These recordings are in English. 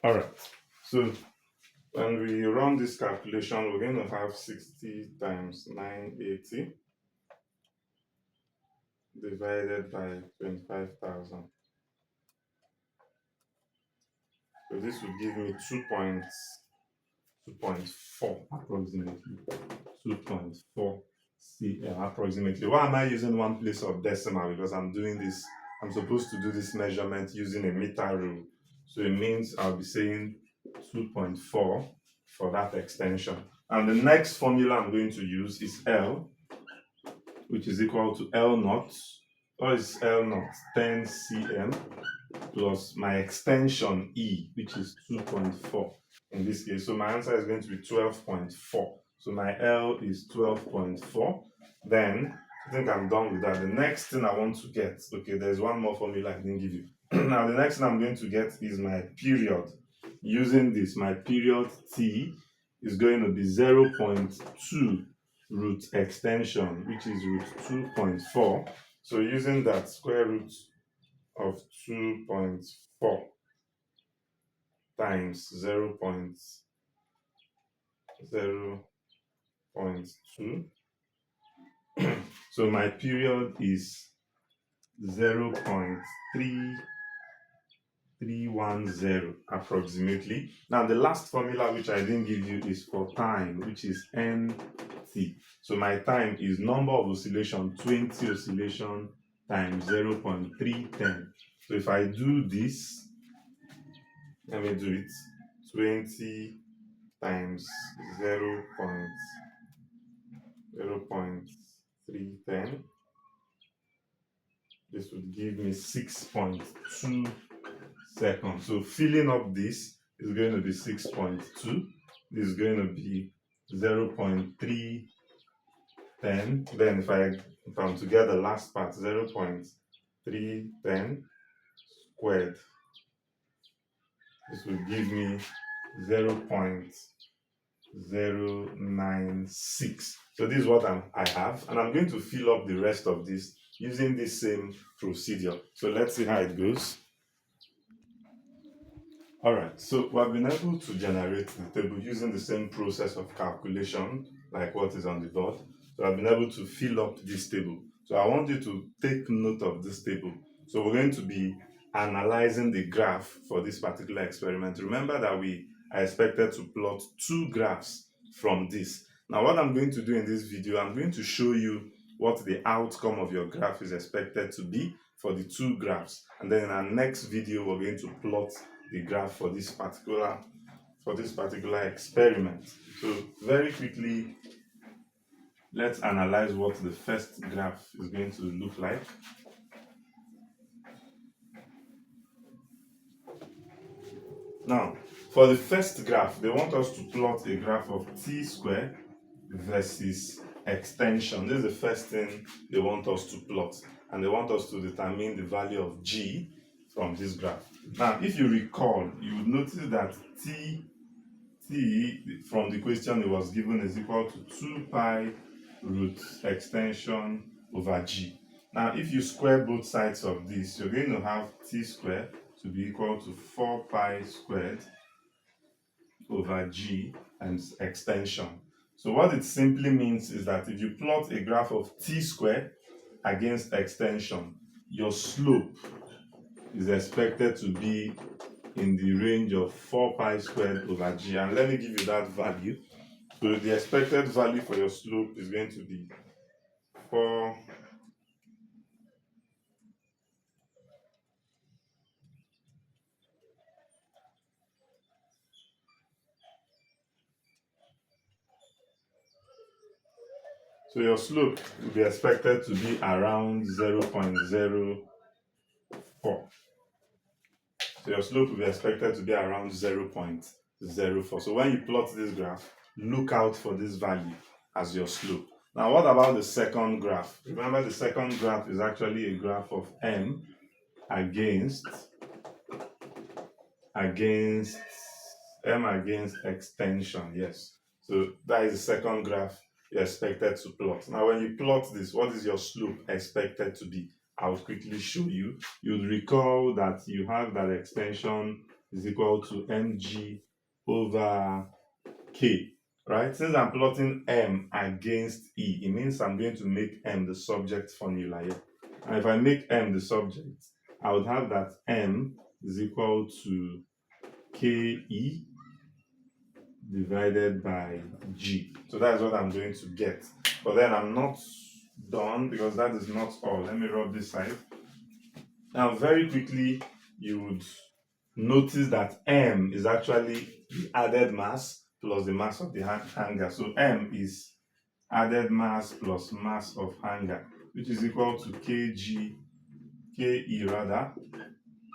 All right. So when we run this calculation, we're going to have 60 times 980 divided by 25,000. So this would give me 2.4 approximately. 2.4 cm approximately. Why am I using one place of decimal? Because I'm supposed to do this measurement using a meter rule. So it means I'll be saying 2.4 for that extension. And the next formula I'm going to use is L, which is equal to L naught. What is L naught? 10 cm plus my extension E, which is 2.4 in this case. So my answer is going to be 12.4. So my L is 12.4. Then I think I'm done with that. The next thing I want to get, okay, there's one more formula I didn't give you. Now the next thing I'm going to get is my period. Using this, my period T is going to be 0.2 root extension, which is root 2.4. So using that, square root of 2.4 times 0.2. So my period is 0.3310 approximately. Now the last formula which I didn't give you is for time, which is nt. So my time is number of oscillation, 20 oscillation times 0.310. So if I do this, let me do it. 20 times 0.310. This would give me 6.2 seconds. So filling up this is going to be 6.2. This is going to be 0.310. Then if I'm to get the last part, 0.310 squared, this will give me 0.096. So this is what I have, and I'm going to fill up the rest of this using this same procedure. So let's see how it goes. All right, so we've been able to generate the table using the same process of calculation like what is on the board. So I've been able to fill up this table. So I want you to take note of this table. So we're going to be analyzing the graph for this particular experiment. Remember that we are expected to plot two graphs from this. Now what I'm going to do in this video, I'm going to show you what the outcome of your graph is expected to be for the two graphs. And then in our next video, we're going to plot the graph for this particular experiment. So very quickly, let's analyze what the first graph is going to look like. Now, for the first graph, they want us to plot a graph of t squared versus extension. This is the first thing they want us to plot, and they want us to determine the value of g from this graph. Now, if you recall, you would notice that t from the question it was given is equal to 2 pi root extension over g. Now, if you square both sides of this, you're going to have t squared to be equal to 4 pi squared over g times extension. So what it simply means is that if you plot a graph of t squared against extension, your slope is expected to be in the range of 4 pi squared over g. And let me give you that value. So the expected value for your slope is going to be 4 . So your slope will be expected to be around 0.04. So your slope will be expected to be around 0.04. So when you plot this graph, look out for this value as your slope. Now, what about the second graph? Remember, the second graph is actually a graph of m against extension. Yes. So that is the second graph you're expected to plot. Now, when you plot this, what is your slope expected to be? I'll quickly show you. You'll recall that you have that extension is equal to mg over k, right? Since I'm plotting m against e, it means I'm going to make m the subject formula here. And if I make m the subject, I would have that m is equal to ke divided by g. So that's what I'm going to get. But then I'm not done, because that is not all. Let me rub this side. Now, very quickly, you would notice that m is actually the added mass plus the mass of the hanger. So m is added mass plus mass of hanger, which is equal to ke rather,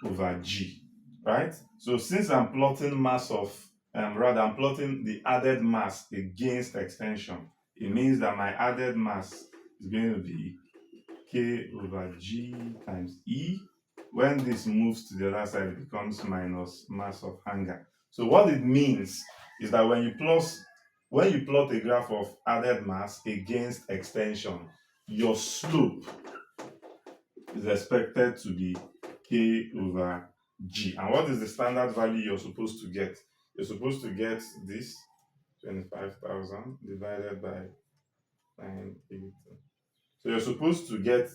over g, right? So since I'm plotting mass of, I'm plotting the added mass against extension, it means that my added mass is going to be k over g times e. When this moves to the other side, it becomes minus mass of hanger. So what it means is that when you plot a graph of added mass against extension, your slope is expected to be k over g. And what is the standard value you're supposed to get? You're supposed to get this 25,000 divided by 980. So you're supposed to get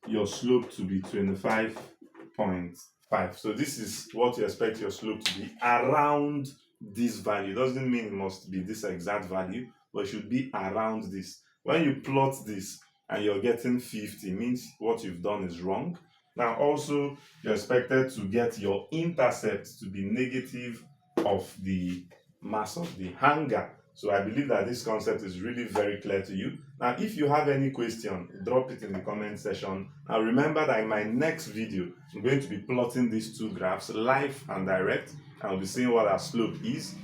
your slope to be 25.5. So this is what you expect your slope to be, around this value. It doesn't mean it must be this exact value, but it should be around this. When you plot this and you're getting 50, it means what you've done is wrong. Now also, you're expected to get your intercept to be negative of the mass of the hanger. So I believe that this concept is really very clear to you. Now, if you have any question, drop it in the comment section. Now, remember that in my next video, I'm going to be plotting these two graphs live and direct. I'll be seeing what our slope is,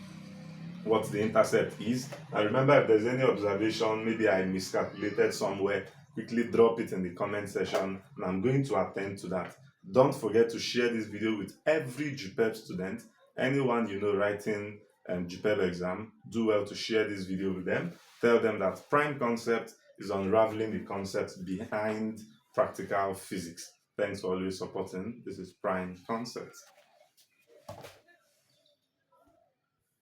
what the intercept is. And remember, if there's any observation, maybe I miscalculated somewhere, quickly drop it in the comment section, and I'm going to attend to that. Don't forget to share this video with every JUPEB student, anyone you know writing JUPEB exam. Do well to share this video with them. Tell them that prime concept is unraveling the concepts behind practical physics. Thanks for always supporting. This is prime concept.